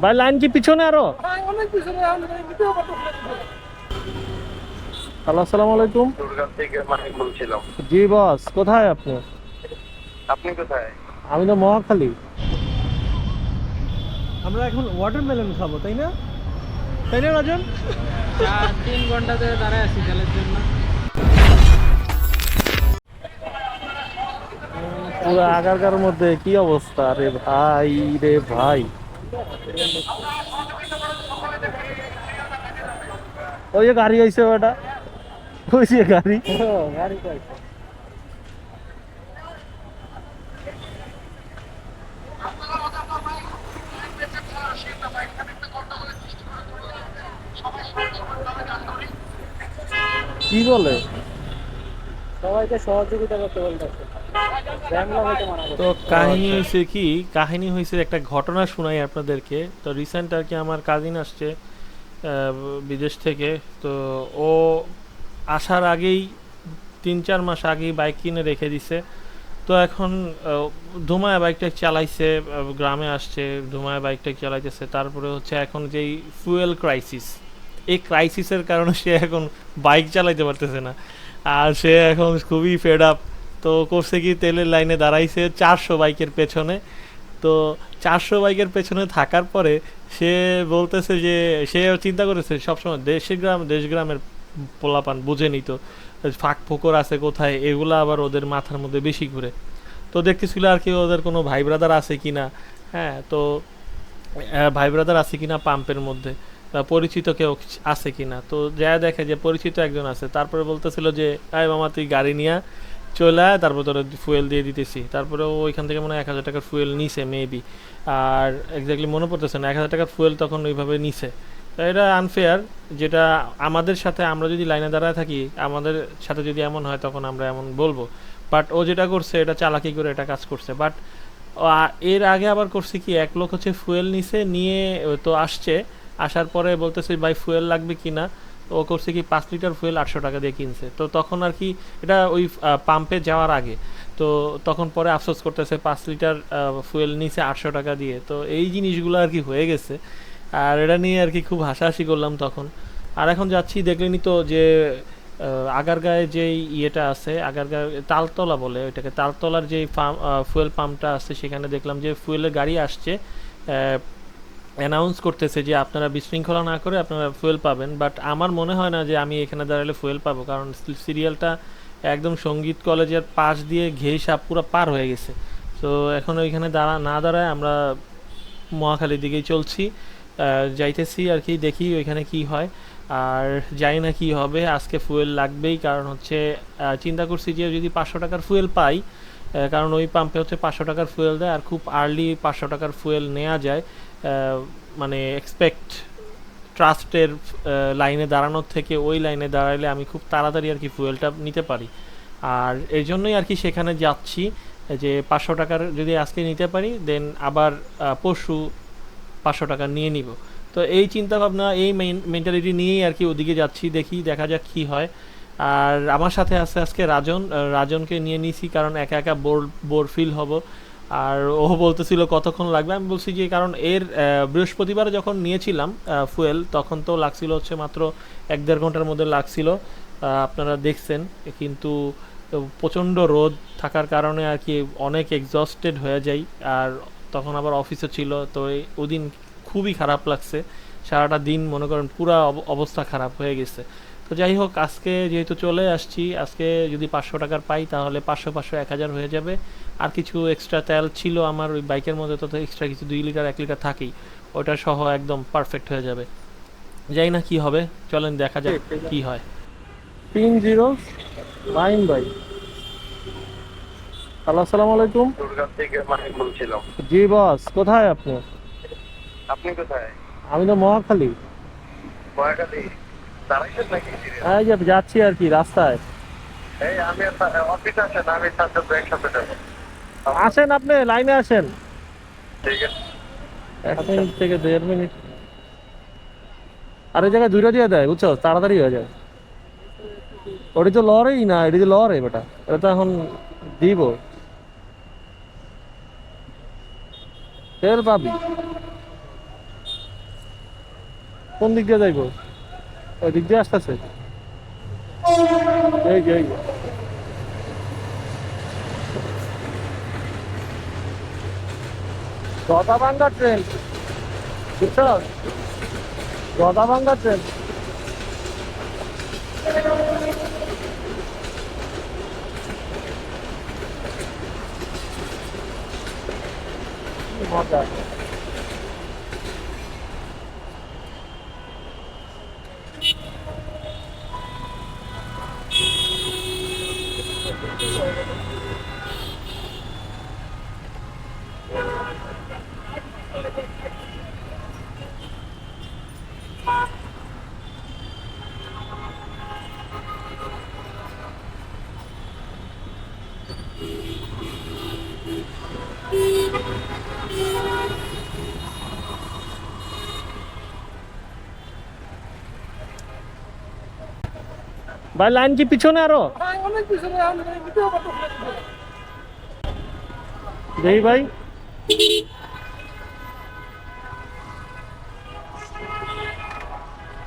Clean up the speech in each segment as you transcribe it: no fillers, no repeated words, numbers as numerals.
ভাই লাইন কি পিছনে আরো? হ্যালো, আসসালামু আলাইকুম। দুর্গা থেকে মাহিম বলছিলাম। জি বস, কোথায় আপনি? আপনি কোথায়? আমি তো মহাখালী। আমরা এখন ওয়াটারমেলন খাবো, তাই না? তাই না রাজন? 3 ঘন্টা ধরে দাঁড়ায় আছি তেলের জন্য। পুরো আগারগার মধ্যে কি অবস্থা রে ভাই, রে ভাই। ওই যে গাড়ি হয়েছে ওটা, ওই যে গাড়ি। গাড়ি কই? কি বলে? সবাইকে সহযোগিতা করতে বলতেছে, ব্যায়াম লাগাইতে মানা তো করছে। কাহিনী হয়েছে কি, কাহিনী হয়েছে একটা ঘটনা শোনাই আপনাদেরকে। তো রিসেন্ট আর কি আমার কাজিন আসছে বিদেশ থেকে। তো ও আসার আগেই 3-4 মাস আগেই বাইক কিনে রেখে দিছে। তো এখন ধুমায় বাইকটা চালাইছে, গ্রামে আসছে, ধুমায় বাইকটা চালাইতেছে। তারপরে হচ্ছে এখন যেই ফুয়েল ক্রাইসিস, এই ক্রাইসিসের কারণে সে এখন বাইক চালাইতে পারতেছে না। আর সে এখন খুবই ফেড আপ। তো করছে কি, তেলের লাইনে দাঁড়াইছে 400 বাইকের পেছনে। তো 400 বাইকের পেছনে থাকার পরে সে বলতেছে যে সে চিন্তা করেছে সবসময় দেশ গ্রামের পোলাপান বুঝেনি তো, ফাঁক ফোকর আছে কোথায়, এগুলা আবার ওদের মাথার মধ্যে বেশি ঘুরে। তো দেখতেছিল আর কি ওদের কোনো ভাই ব্রাদার আছে কিনা। হ্যাঁ, তো ভাই ব্রাদার আছে কিনা পাম্পের মধ্যে, বা পরিচিত কেউ আছে কিনা। তো যা দেখে যে পরিচিত একজন আছে, তারপরে বলতেছিল যে আয় মামা তুই গাড়ি নিয়ে চলে আয়, তারপর তোরা ফুয়েল দিয়ে দিতেছি। তারপরে ও ওইখান থেকে মনে হয় 1000 টাকার ফুয়েল নিছে মেবি। আর এক্স্যাক্টলি মনে পড়তেছে না, 1000 টাকার ফুয়েল তখন ওইভাবে নিছে। তো এটা আনফেয়ার, যেটা আমাদের সাথে, আমরা যদি লাইনে দাঁড়ায় থাকি, আমাদের সাথে যদি এমন হয় তখন আমরা এমন বলবো। বাট ও যেটা করছে এটা চালাকি করে এটা কাজ করছে। বাট এর আগে আবার করছে কি, এক লোক হচ্ছে ফুয়েল নিছে, নিয়ে তো আসছে, আসার পরে বলতেছে ভাই ফুয়েল লাগবে কিনা। তো ও করছে কি 5 লিটার ফুয়েল 800 টাকা দিয়ে কিনছে। তো তখন আর কি এটা ওই পাম্পে যাওয়ার আগে। তো তখন পরে আফসোস করতেছে 5 লিটার ফুয়েল নিছে 800 টাকা দিয়ে। তো এই জিনিসগুলো আর কি হয়ে গেছে। আর এটা নিয়ে আর কি খুব হাসাহাসি করলাম তখন। আর এখন যাচ্ছি, দেখলেনি তো যে আগারগাঁয়ে যে ইয়েটা আছে, আগারগাঁয়ে তালতলা বলে ওইটাকে, তালতলার যে ফুয়েল পাম্পটা আছে, সেখানে দেখলাম যে ফুয়েলের গাড়ি আসছে, অ্যানাউন্স করতেছে যে আপনারা বিশৃঙ্খলা না করে আপনারা ফুয়েল পাবেন। বাট আমার মনে হয় না যে আমি এখানে দাঁড়ালে ফুয়েল পাবো, কারণ সিরিয়ালটা একদম সঙ্গীত কলেজের পাশ দিয়ে ঘেইসা পুরো পার হয়ে গেছে। তো এখন ওইখানে না দাঁড়ায় আমরা মহাখালীর দিকেই চলছি, যাইতেছি আর কি, দেখি ওইখানে কি হয়। আর জানি না কি হবে, আজকে ফুয়েল লাগবেই, কারণ হচ্ছে চিন্তা করছি যে যদি 500 টাকার ফুয়েল পাই, কারণ ওই পাম্পে হচ্ছে 500 টাকার ফুয়েল দেয়, আর খুব আর্লি 500 টাকার ফুয়েল নেওয়া যায়। মানে এক্সপেক্ট ট্রাস্টের লাইনে দাঁড়ানোর থেকে ওই লাইনে দাঁড়াইলে আমি খুব তাড়াতাড়ি আর কি ফুয়েলটা নিতে পারি। আর এই জন্যই আর কি সেখানে যাচ্ছি, যে 500 টাকার যদি আজকে নিতে পারি, দেন আবার পরশু 500 টাকা নিয়ে নিব। তো এই চিন্তা ভাবনা, এই মেন্টালিটি নিয়েই আর কি ওদিকে যাচ্ছি, দেখি দেখা যাক কি হয়। আর আমার সাথে আছে আজকে রাজন। রাজনকে নিয়ে নিছি কারণ একা একা বোর বোর ফিল হব। আর ও বলতেছিল কতক্ষণ লাগবে, আমি বলছি যে কারণ এর বৃহস্পতিবার যখন নিয়েছিলাম ফুয়েল, তখন তো লাগছিল হচ্ছে মাত্র 1-1.5 ঘন্টার মধ্যে লাগছিল, আপনারা দেখছেন। কিন্তু প্রচণ্ড রোদ থাকার কারণে আর কি অনেক এক্সস্টেড হয়ে যাই। আর তখন আবার অফিসে ছিল, তো ওদিন খুবই খারাপ লাগছে। সারাটা দিন মনে করেন পুরা অবস্থা খারাপ হয়ে গেছে। তো যাই হোক, আজকে যেহেতু চলে আসছি, আজকে যদি 500 টাকার পাই তাহলে 500 500 1000 হয়ে যাবে। আর কিছু এক্সট্রা তেল ছিল আমার ওই বাইকের মধ্যে, তো এক্সট্রা কিছু 2 লিটার 1 লিটার থাকেই, ওটা সহ একদম পারফেক্ট হয়ে যাবে। যাই না কি হবে, চলেন দেখা যাক কি হয়। 30 নাইন ভাই। হ্যালো, আসসালামু আলাইকুম। দুর্গা থেকে মাহিম বলছিলাম। জি বস, কোথায় আপনি? আপনি কোথায়? আমি তো মহাখালী। মহাখালী দাঁড়াইছেন নাকি সিরিয়াল? এই যে যাচ্ছি আর কি রাস্তায়। এই আমি অফিস আসেন, আমি সাথে একসাথে যাবো। আসেন, আপনি লাইনে আসেন। ঠিক আছে। 1 মিনিট থেকে 1.5 মিনিট। আর এই জায়গায় দুইটা দিয়ে দেয়, বুঝছো, তাড়াতাড়ি হয়ে যায়। ওটি তো লরেই না, এটি তো লরে বেটা, এটা তো এখন দিব তেল পাবি। কোন দিক দিয়ে যাইবো? ওই দিক দিয়ে আসতেছে। এই যে গদাভাঙ্গা ট্রেন, বুঝছ? গদাভাঙ্গা ট্রেন। মজা। ভাই লাইন কি পিছনে আরো? দেখি ভাই।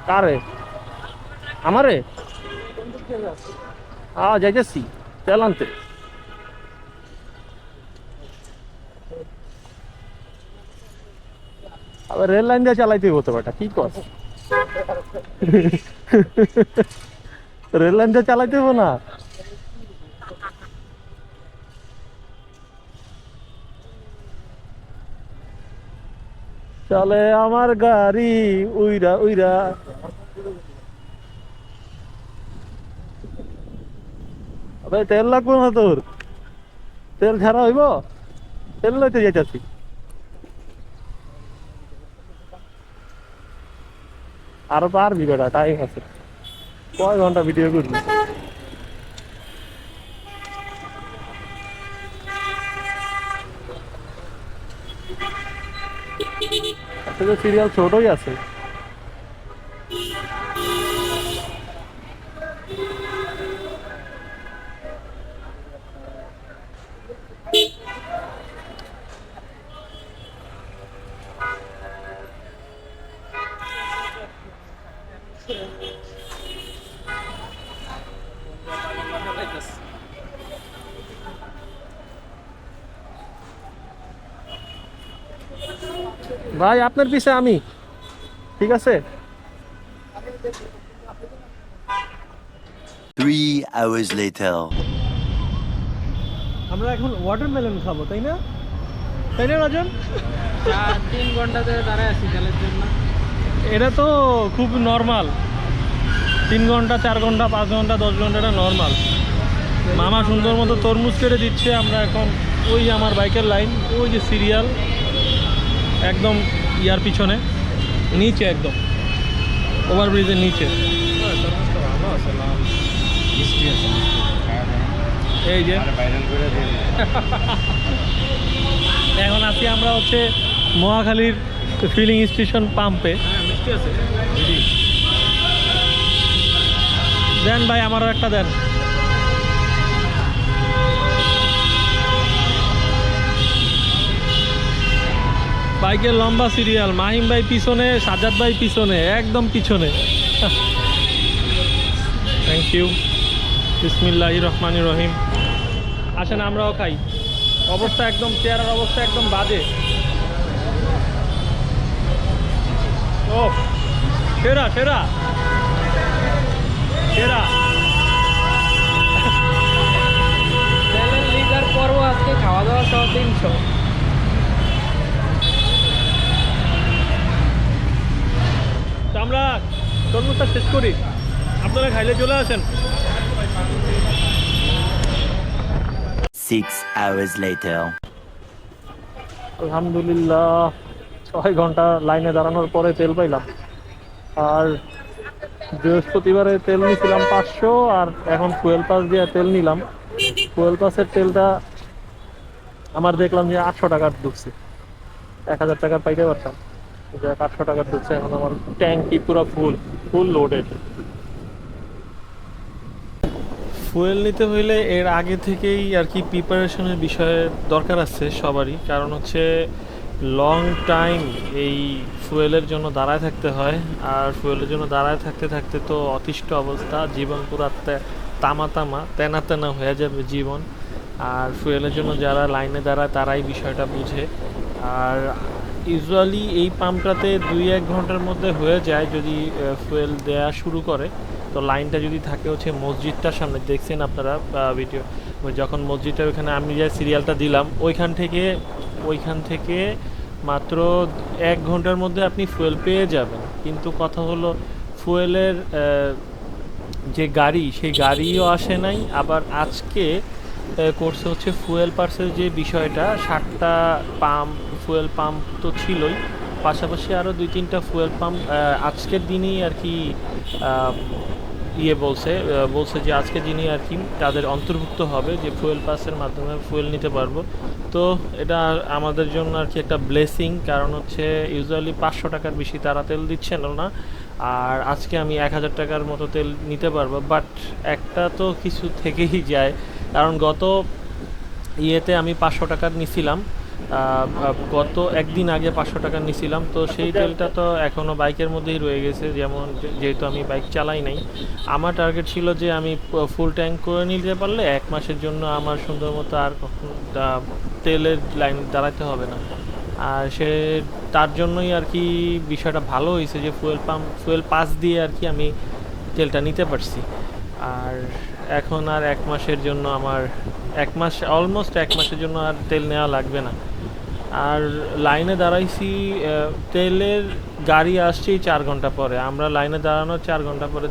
কারে? আমারে? যাইতেছি তেল আনতে। আবার রেল লাইন দিয়ে চালাইতে হতে পারে, কি কর? রেল লাইন দিয়ে চালাইতে হবো না? চলে আমার গাড়ি উইরা উইরা। আবে তেল লাগবে না তোর? তেল ছাড়া হইব? তেল লইতে যাইতাছি। আরো পারবি বেটা, টাইম আছে। কয় ঘন্টা ভিডিও করবি? আসলে সিরিয়াল ছোটই আছে। ভাই আপনার পিছে আমি, ঠিক আছে? 3 hours later. আমরা এখন ওয়াটারমেলন খাবো, তাই না? তাই না রাজন? 3 ঘন্টা ধরে দাঁড়ায় আছি তেলের জন্য। এটা তো খুব নর্মাল। 3 ঘন্টা, 4 ঘন্টা, 5 ঘন্টা, 10 ঘন্টা, এটা নর্মাল। মামা সুন্দর মতো তরমুজ কেটে দিচ্ছে। আমরা এখন ওই যে আমার বাইকের লাইন, ওই যে সিরিয়াল একদম ইয়ার পিছনে, নিচে একদম ওভারব্রিজের নিচে। এই যে এখন আছি আমরা হচ্ছে মহাখালীর ফিলিং স্টেশন পাম্পে। দেন ভাই আমারও একটা দেন। বাইকের লম্বা সিরিয়াল, মাহিম ভাই পিছনে, সাজ্জাদ ভাই পিছনে, একদম পিছনে। Thank you. বিসমিল্লাহির রহমানির রহিম। আসেন আমরাও খাই। অবস্থা একদম, চেহারার অবস্থা একদম বাজে। ও সেরা সেরা সেরা। তেলের লিটার পরও আজকে খাওয়া দাওয়া সহ 300। তো আমরা তরমুজটা শেষ করি, আপনারা খাইলে চলে আসেন। 6 hours later. আলহামদুলিল্লাহ 6 ঘন্টা লাইনে দাঁড়ানোর পরে তেল পাইলাম। আর বৃহস্পতিবারে তেল নিয়েছিলাম 500, আর এখন ফুয়েল পাস দিয়ে তেল নিলাম। ফুয়েল পাসের তেলটা আমার দেখলাম যে 800 টাকার ঢুকছে। 1000 টাকার পাইতে পারতাম, 800 টাকার ঢুকছে। এখন আমার ট্যাঙ্কি পুরো ফুল লোডেড। ফুয়েল নিতে হইলে এর আগে থেকেই আর কি প্রিপারেশনের বিষয়ে দরকার আছে সবারই। কারণ হচ্ছে লং টাইম এই ফুয়েলের জন্য দাঁড়ায় থাকতে হয়, আর ফুয়েলের জন্য দাঁড়ায় থাকতে থাকতে তো অতিষ্ঠ অবস্থা, জীবন পুরা তামা তামা তেনা তেনা হয়ে যাবে জীবন। আর ফুয়েলের জন্য যারা লাইনে দাঁড়ায় তারাই বিষয়টা বুঝে। আর ইউজুয়ালি এই পাম্পটাতে 2-1 ঘন্টার মধ্যে হয়ে যায় যদি ফুয়েল দেয়া শুরু করে। তো লাইনটা যদি থাকে হচ্ছে মসজিদটার সামনে, দেখছেন আপনারা ভিডিও, যখন মসজিদটা ওইখানে আমি যে সিরিয়ালটা দিলাম ওইখান থেকে মাত্র 1 ঘন্টার মধ্যে আপনি ফুয়েল পেয়ে যাবেন। কিন্তু কথা হলো ফুয়েলের যে গাড়ি, সেই গাড়িও আসে নাই। আবার আজকে করছে হচ্ছে ফুয়েল পার্সের যে বিষয়টা, 7টা ফুয়েল পাম্প তো ছিলই, পাশাপাশি আরও 2-3টা ফুয়েল পাম্প আজকের দিনেই আর কি বলছে যে আজকের দিনই আর কি তাদের অন্তর্ভুক্ত হবে, যে ফুয়েল পাসের মাধ্যমে ফুয়েল নিতে পারবো। তো এটা আমাদের জন্য আর কি একটা ব্লেসিং, কারণ হচ্ছে ইউজুয়ালি 500 টাকার বেশি তারা তেল দিচ্ছেন না, আর আজকে আমি 1000 টাকার মতো তেল নিতে পারবো। বাট একটা তো কিছু থেকেই যায়, কারণ গত ইয়েতে আমি 500 টাকার নিছিলাম, গত একদিন আগে 500 টাকার নিছিলাম। তো সেই তেলটা তো এখনও বাইকের মধ্যেই রয়ে গেছে, যেহেতু আমি বাইক চালাই নাই। আমার টার্গেট ছিল যে আমি ফুল ট্যাঙ্ক করে নিতে পারলে 1 মাসের জন্য আমার সুন্দর মতো আর কখনো তেলের লাইন দাঁড়াতে হবে না। আর তার জন্যই আর কি বিষয়টা ভালো হয়েছে যে ফুয়েল পাস দিয়ে আর কি আমি তেলটা নিতে পারছি। আর এখন আর 1 মাসের জন্য আমার অলমোস্ট 1 মাসের জন্য আর তেল নেওয়া লাগবে না। আর লাইনে দাঁড়াইছি, তেলের গাড়ি আসছেই 4 ঘন্টা পরে, আমরা লাইনে দাঁড়ানোর 4 ঘন্টা পরে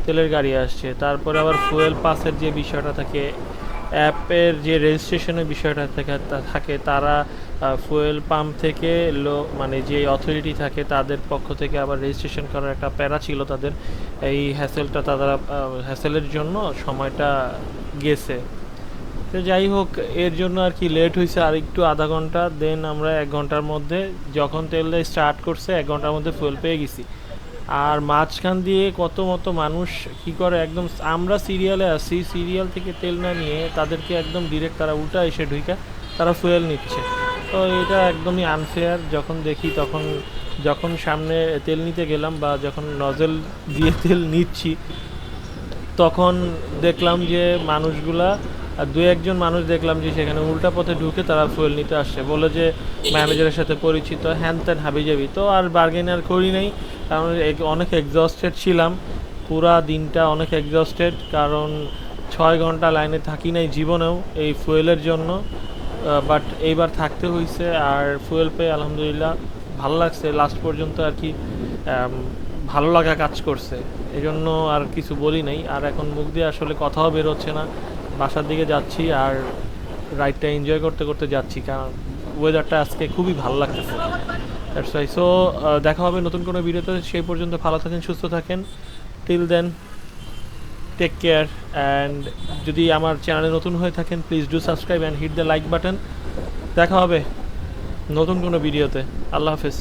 তেলের গাড়ি আসছে। তারপরে আবার ফুয়েল পাসের যে বিষয়টা থাকে, অ্যাপের যে রেজিস্ট্রেশনের বিষয়টা থাকে তারা ফুয়েল পাম্প থেকে মানে যে অথরিটি থাকে তাদের পক্ষ থেকে আবার রেজিস্ট্রেশন করার একটা প্যারা ছিল তাদের। এই হ্যাসেলের জন্য সময়টা গেছে। তো যাই হোক, এর জন্য আর কি লেট হয়েছে আর একটু আধা ঘন্টা। দেন আমরা 1 ঘন্টার মধ্যে, যখন তেলটা স্টার্ট করছে 1 ঘন্টার মধ্যে ফুয়েল পেয়ে গেছি। আর মাঝখান দিয়ে কত মানুষ কি করে, একদম আমরা সিরিয়ালে আসি, সিরিয়াল থেকে তেল না নিয়ে তাদেরকে একদম ডিরেক্ট তারা উল্টা এসে ঢুকে তারা ফুয়েল নিচ্ছে। তো এটা একদমই আনফেয়ার। যখন সামনে তেল নিতে গেলাম বা যখন নজল দিয়ে তেল নিচ্ছি, তখন দেখলাম যে মানুষগুলা, আর 2-1 মানুষ দেখলাম যে সেখানে উল্টা পথে ঢুকে তারা ফুয়েল নিতে আসছে, বলে যে ম্যানেজারের সাথে পরিচিত, হ্যান ত্যান হাবিজাবি। তো আর বার্গেন আর করি নাই, কারণ অনেক এক্সস্টেড ছিলাম, পুরা দিনটা অনেক এক্সস্টেড, কারণ 6 ঘন্টা লাইনে থাকি নাই জীবনেও এই ফুয়েলের জন্য। বাট এইবার থাকতে হয়েছে, আর ফুয়েল পেয়ে আলহামদুলিল্লাহ ভালো লাগছে লাস্ট পর্যন্ত আর কি, ভালো লাগা কাজ করছে, এই জন্য আর কিছু বলি নাই। আর এখন মুখ দিয়ে আসলে কথাও বেরোচ্ছে না, বাসার দিকে যাচ্ছি আর রাইডটা এনজয় করতে করতে যাচ্ছি, কারণ ওয়েদারটা আজকে খুবই ভালো লাগতেছে। That's why. সো দেখা হবে নতুন কোনো ভিডিওতে, সেই পর্যন্ত ভালো থাকেন, সুস্থ থাকেন। Till then, take care. And যদি আমার চ্যানেলে নতুন হয়ে থাকেন, please do subscribe and hit the like button. দেখা হবে নতুন কোনো ভিডিওতে। আল্লাহ হাফেজ।